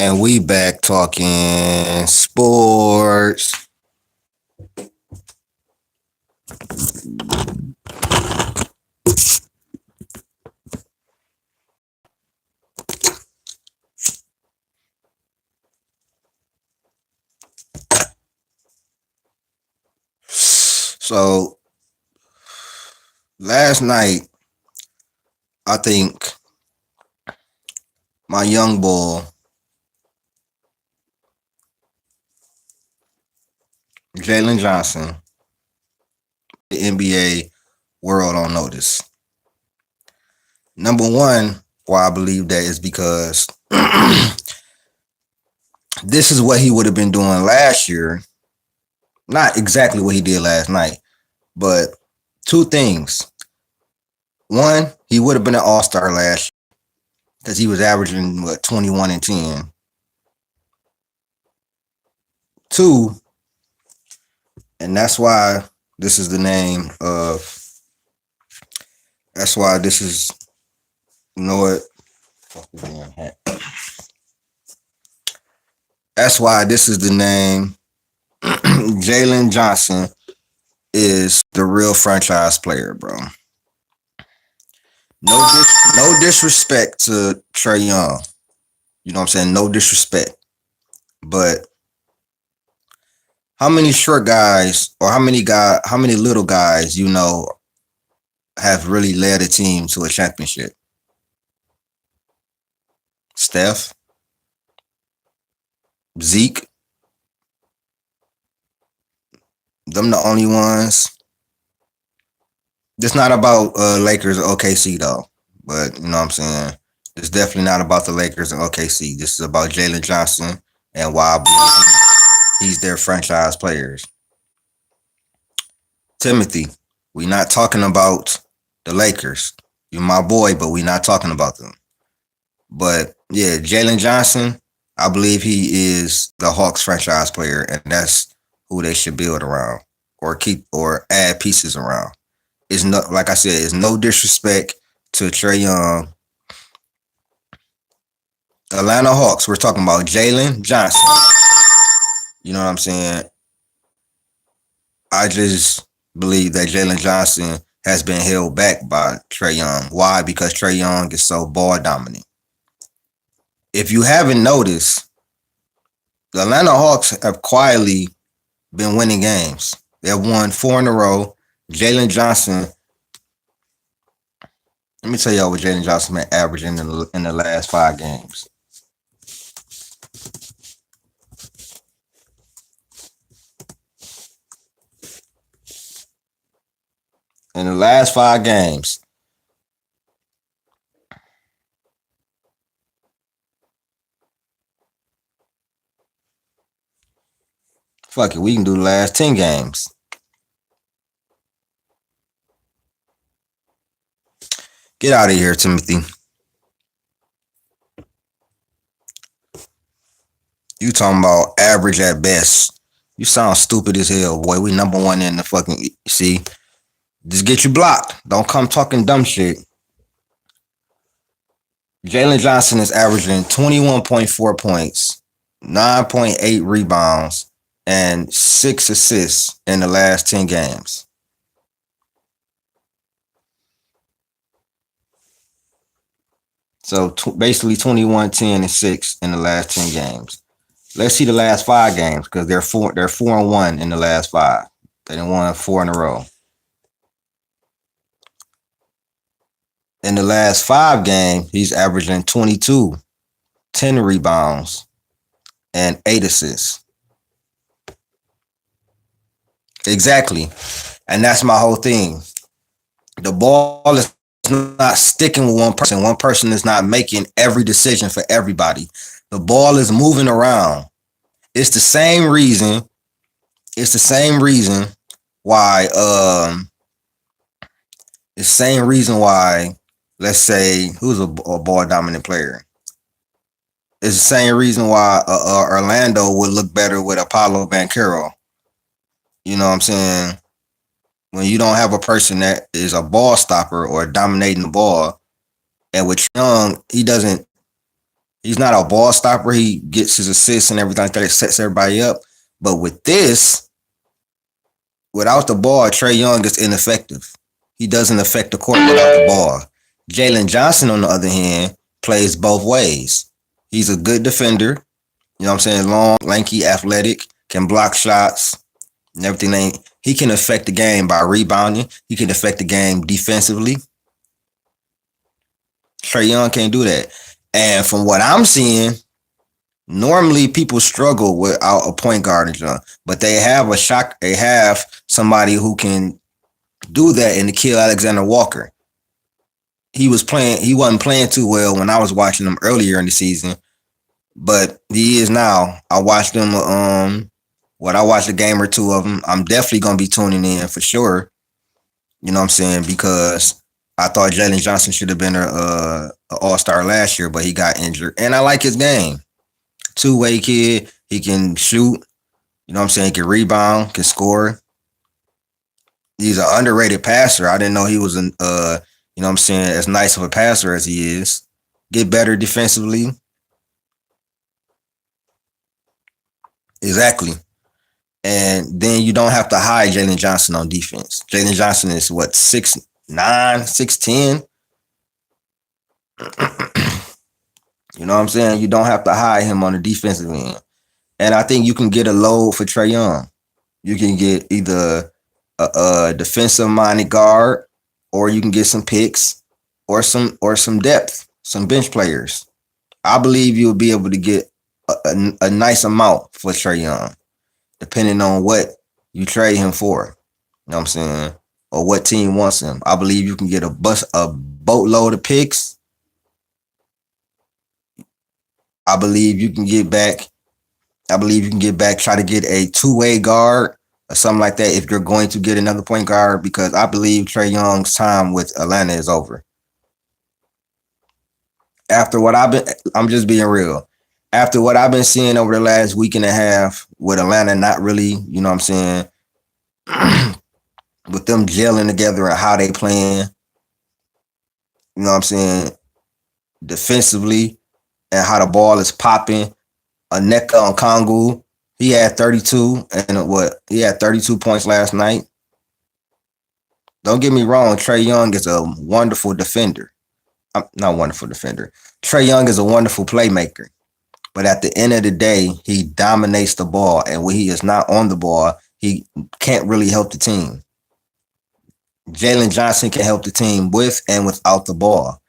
And we back talking sports. So last night, I think my young boy, Jalen Johnson, the NBA world on notice. Number one, why I believe that is because this is what he would have been doing last year. Not exactly what he did last night, but two things. One, he would have been an all-star last year because he was averaging 21 and 10. Two, and that's why this is the name of that's why this is you know what that's why this is the name. Jalen Johnson is the real franchise player, bro. No disrespect to Trey Young. You know what I'm saying? No disrespect. But how many short guys or how many little guys have really led a team to a championship? Steph, Zeke, them the only ones. It's not about Lakers or OKC though. But you know what I'm saying? It's definitely not about the Lakers and OKC. This is about Jalen Johnson and why I believe he's their franchise players. Timothy, we not talking about the Lakers. You're my boy, but we not talking about them. But yeah, Jalen Johnson, I believe he is the Hawks franchise player, and that's who they should build around or keep or add pieces around. It's not like I said, it's no disrespect to Trey Young. Atlanta Hawks, we're talking about Jalen Johnson. You know what I'm saying? I just believe that Jalen Johnson has been held back by Trey Young. Why? Because Trey Young is so ball dominant. If you haven't noticed, the Atlanta Hawks have quietly been winning games. They've won 4 in a row. Jalen Johnson, let me tell y'all what Jalen Johnson been averaging in the last 5 games. In the last 5 games, fuck it, we can do the last 10 games. Get out of here, Timothy. You talking about average at best. You sound stupid as hell, boy. We number one in the fucking see. Just get you blocked. Don't come talking dumb shit. Jalen Johnson is averaging 21.4 points, 9.8 rebounds, and 6 assists in the last 10 games. So basically 21, 10, and 6 in the last 10 games. Let's see the last 5 games because they're 4-1 in the last 5. They done won 4 in a row. In the last 5 games, he's averaging 22, 10 rebounds, and 8 assists. Exactly. And that's my whole thing. The ball is not sticking with one person. One person is not making every decision for everybody. The ball is moving around. It's the same reason. It's the same reason why. The same reason why. Let's say who's a ball dominant player. It's the same reason why Orlando would look better with Apollo Banchero. You know what I'm saying? When you don't have a person that is a ball stopper or dominating the ball, and with Young, he doesn't He's not a ball stopper. He gets his assists and everything like that. It sets everybody up. But with this, without the ball, Trey Young is ineffective. He doesn't affect the court without the ball. Jalen Johnson, on the other hand, plays both ways. He's a good defender. You know what I'm saying? Long, lanky, athletic, can block shots and everything. He can affect the game by rebounding. He can affect the game defensively. Trey Young can't do that. And from what I'm seeing, normally people struggle without a point guard in John, but they have a shock. They have somebody who can do that in the Kill Alexander Walker. He was playing. He wasn't playing too well when I was watching him earlier in the season, but he is now. I watched him. I watched a game or two of him. I'm definitely gonna be tuning in for sure. You know what I'm saying? Because I thought Jalen Johnson should have been a All Star last year, but he got injured, and I like his game. Two-way kid. He can shoot. You know what I'm saying? He can rebound, can score. He's an underrated passer. I didn't know he was you know what I'm saying, as nice of a passer as he is. Get better defensively. Exactly. And then you don't have to hide Jalen Johnson on defense. Jalen Johnson is what, 6'9", 6'10"? You know what I'm saying? You don't have to hide him on the defensive end. And I think you can get a load for Trey Young. You can get either a defensive minded guard, or you can get some picks, or some depth, some bench players. I believe you'll be able to get a nice amount for Trey Young, depending on what you trade him for. You know what I'm saying? Or what team wants him. I believe you can get a boatload of picks. I believe you can get back. I believe you can get back, try to get a two-way guard or something like that if you're going to get another point guard, because I believe Trey Young's time with Atlanta is over. After what I'm just being real. After what I've been seeing over the last week and a half with Atlanta, not really, you know what I'm saying, with them gelling together and how they playing, you know what I'm saying, defensively, and how the ball is popping. Aneka on Kongu, he had 32 and he had 32 points last night. Don't get me wrong, Trey Young is a wonderful defender. I'm not a wonderful defender. Trey Young is a wonderful playmaker. But at the end of the day, he dominates the ball. And when he is not on the ball, he can't really help the team. Jalen Johnson can help the team with and without the ball.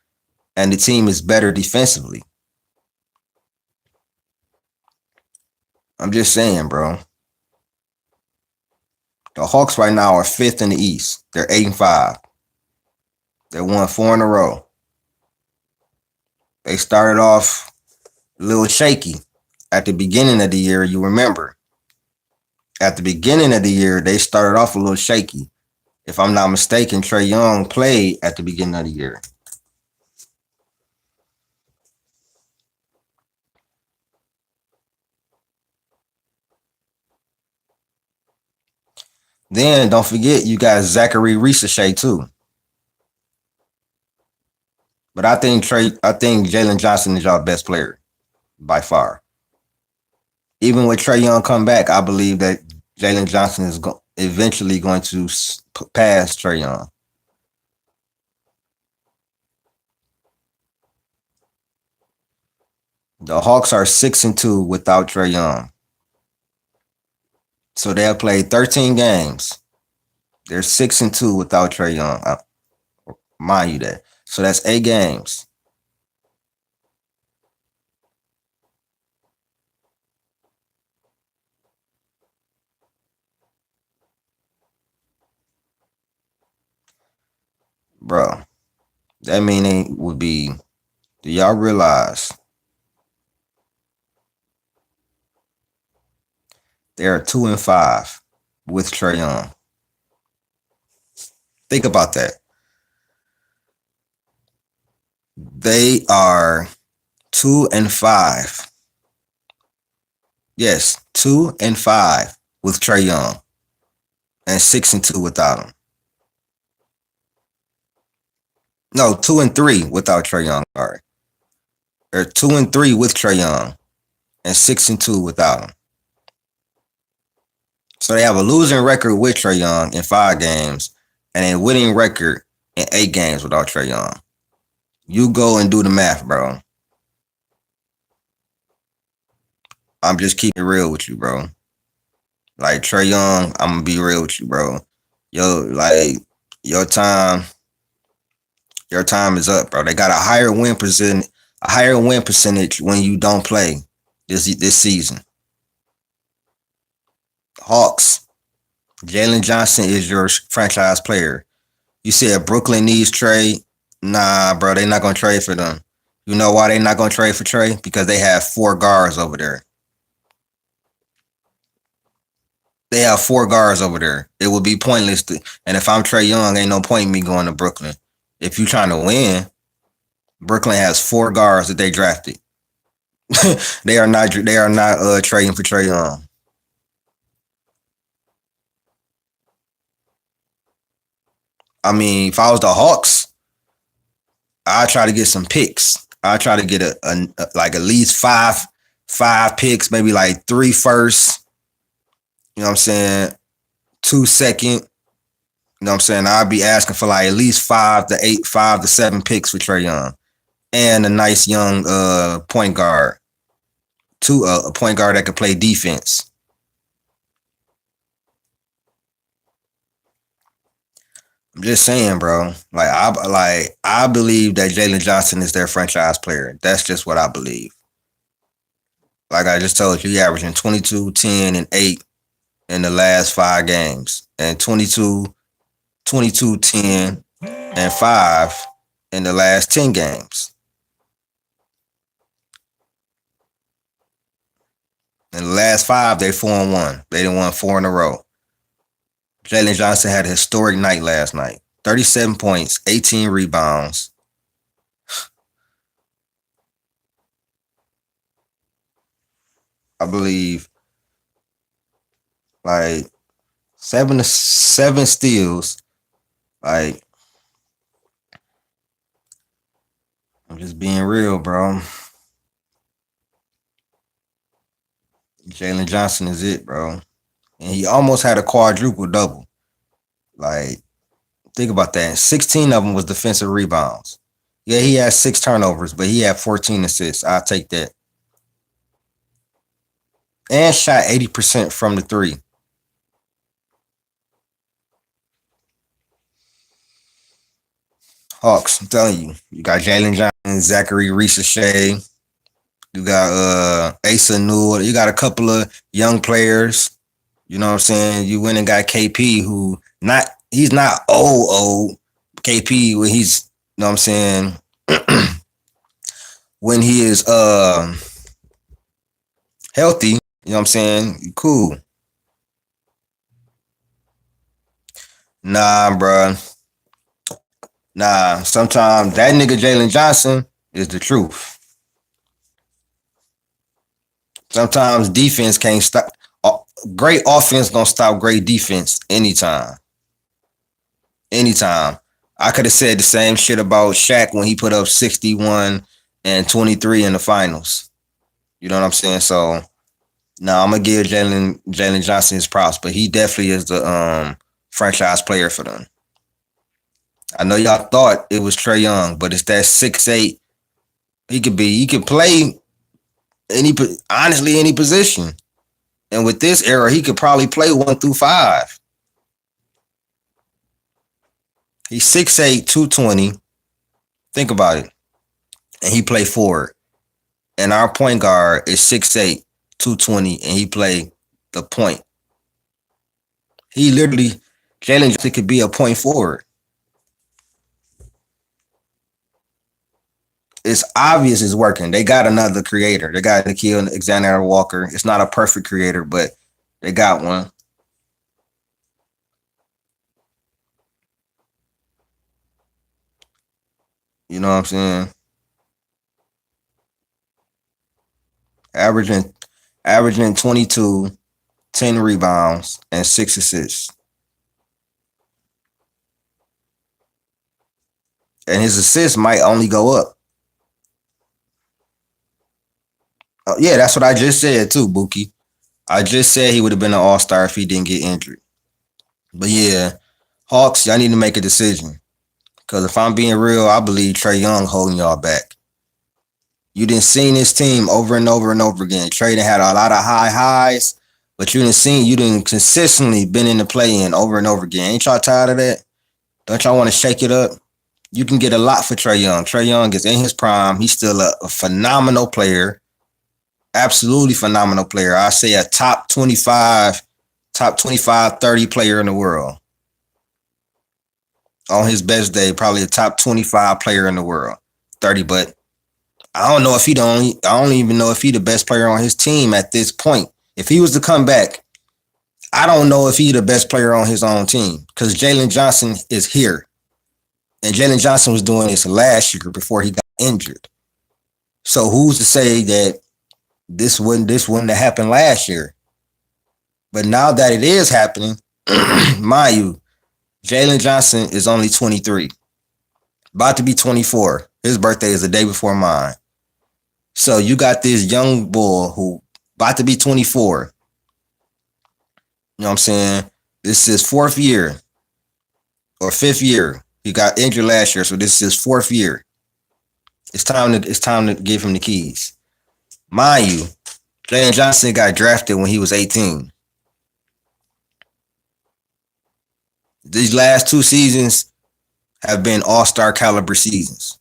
And the team is better defensively. I'm just saying, bro. The Hawks right now are 5th in the East. They're 8-5. They won 4 in a row. They started off a little shaky at the beginning of the year. You remember, at the beginning of the year, they started off a little shaky. If I'm not mistaken, Trey Young played at the beginning of the year. Then don't forget you got Zachary Ricochet too. But I think Jalen Johnson is y'all best player by far. Even with Trey Young come back, I believe that Jalen Johnson is eventually going to pass Trey Young. The Hawks are 6-2 without Trey Young. So they have played 13 games. They're 6-2 without Trey Young. Mind you that. So that's 8 games. Bro, that meaning would be, do y'all realize they're 2-5 with Trey Young? Think about that. They are 2-5. Yes, 2-5 with Trey Young, and 6-2 without him. No, 2-3 without Trey Young. All right. They're 2-3 with Trae Young and 6-2 without him. So they have a losing record with Trae Young in 5 games and a winning record in 8 games without Trae Young. You go and do the math, bro. I'm just keeping it real with you, bro. Like Trae Young, I'm gonna be real with you, bro. Yo, like your time, your time is up, bro. They got a higher win percentage when you don't play this season. Hawks, Jalen Johnson is your franchise player. You said Brooklyn needs trade. Nah, bro, they not gonna trade for them. You know why they not gonna trade for Trey? Because they have 4 guards over there. They have 4 guards over there. It would be pointless to. And if I'm Trae Young, ain't no point in me going to Brooklyn. If you trying to win, Brooklyn has 4 guards that they drafted. they are not. They are not trading for Trae Young. I mean, if I was the Hawks, I try to get some picks. I try to get a like at least five picks, maybe like 3 firsts. You know what I'm saying? 2 second. You know what I'm saying? I'd be asking for like at least 5 to 8, 5 to 7 picks for Trae Young and a nice young point guard. A point guard that could play defense. I'm just saying, bro. I believe that Jalen Johnson is their franchise player. That's just what I believe. Like I just told you, he averaging 22, 10, and 8 in the last 5 games, and 22, 22, 10, and 5 in the last 10 games. In the last 5, they 4-1. They didn't won 4 in a row. Jalen Johnson had a historic night last night. 37 points, 18 rebounds. I believe like 7 steals. Like, I'm just being real, bro. Jalen Johnson is it, bro. And he almost had a quadruple double. Like, think about that. 16 of them was defensive rebounds. Yeah, he had 6 turnovers, but he had 14 assists. I'll take that. And shot 80% from the three. Hawks, I'm telling you. You got Jalen Johnson, Zachary Shea. You got Asa Newell. You got a couple of young players. You know what I'm saying? You went and got KP, who he's not old KP when he's, you know what I'm saying, when he is healthy, you know what I'm saying? Cool. Nah, bro. Nah, sometimes that nigga Jalen Johnson is the truth. Sometimes defense can't stop. Great offense gonna stop great defense anytime. Anytime. I could have said the same shit about Shaq when he put up 61 and 23 in the finals. You know what I'm saying? So now I'm gonna give Jalen Johnson his props, but he definitely is the franchise player for them. I know y'all thought it was Trae Young, but it's that 6'8". He could play any position. And with this era, he could probably play 1 through 5. He's 6'8", 220. Think about it. And he play forward. And our point guard is 6'8", 220, and he play the point. He literally, Jalen Johnson could be a point forward. It's obvious it's working. They got another creator. They got Nikhil Alexander Walker. It's not a perfect creator, but they got one. You know what I'm saying? Averaging averaging 22, 10 rebounds, and 6 assists. And his assists might only go up. Yeah, that's what I just said too, Buki. I just said he would have been an All Star if he didn't get injured. But yeah, Hawks, y'all need to make a decision. Because if I'm being real, I believe Trey Young holding y'all back. You didn't see this team over and over and over again. Trey done had a lot of high highs, but you didn't consistently been in the play in over and over again. Ain't y'all tired of that? Don't y'all want to shake it up? You can get a lot for Trey Young. Trey Young is in his prime. He's still a phenomenal player. Absolutely phenomenal player. I say a top 25, 30 player in the world. On his best day, probably a top 25 player in the world. 30, but I don't know if he don't. I don't even know if he the best player on his team at this point. If he was to come back, I don't know if he the best player on his own team because Jalen Johnson is here, and Jalen Johnson was doing this last year before he got injured. So who's to say that this wouldn't have happened last year? But now that it is happening, mind you, Jalen Johnson is only 23, about to be 24. His birthday is the day before mine. So you got this young boy who about to be 24. You know what I'm saying? This is his fourth year or fifth year. He got injured last year, so this is his fourth year. It's time to give him the keys. Mind you, Jalen Johnson got drafted when he was 18. These last two seasons have been all-star caliber seasons.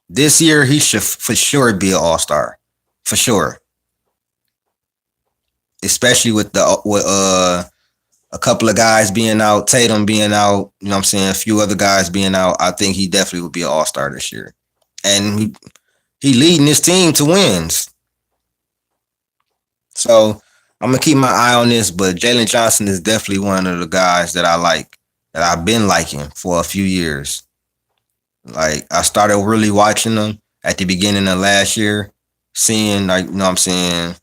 This year he should for sure be an all-star. For sure. Especially with a couple of guys being out, Tatum being out, you know what I'm saying, a few other guys being out, I think he definitely would be an all-star this year. And he leading his team to wins. So I'm gonna keep my eye on this, but Jalen Johnson is definitely one of the guys that I like, that I've been liking for a few years. Like I started really watching him at the beginning of last year, seeing like, you know what I'm saying,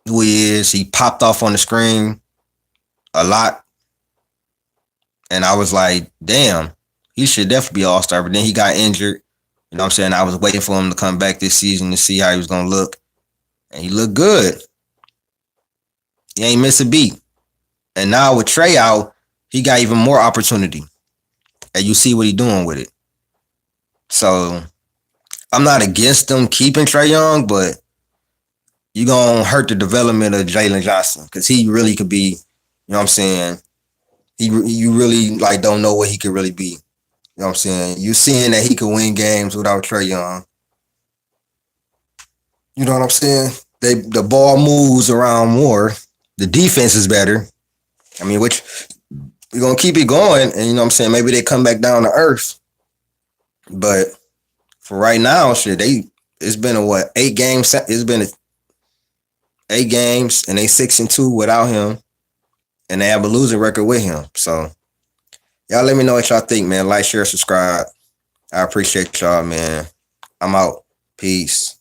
who he is. He popped off on the screen a lot. And I was like, damn, he should definitely be an all-star. But then he got injured. You know what I'm saying? I was waiting for him to come back this season to see how he was gonna look. And he looked good. He ain't miss a beat. And now with Trey out, he got even more opportunity. And you see what he doing with it. So I'm not against them keeping Trey Young, but you gonna hurt the development of Jalen Johnson because he really could be, you know what I'm saying? You really like don't know what he could really be. You know what I'm saying? You seeing that he could win games without Trey Young. You know what I'm saying? The ball moves around more. The defense is better. I mean, which we're gonna keep it going, and you know what I'm saying? Maybe they come back down to earth. But for right now, shit, it's been a what, 8 games? It's been 8 games, and they 6-2 without him, and they have a losing record with him. So y'all let me know what y'all think, man. Like, share, subscribe. I appreciate y'all, man. I'm out. Peace.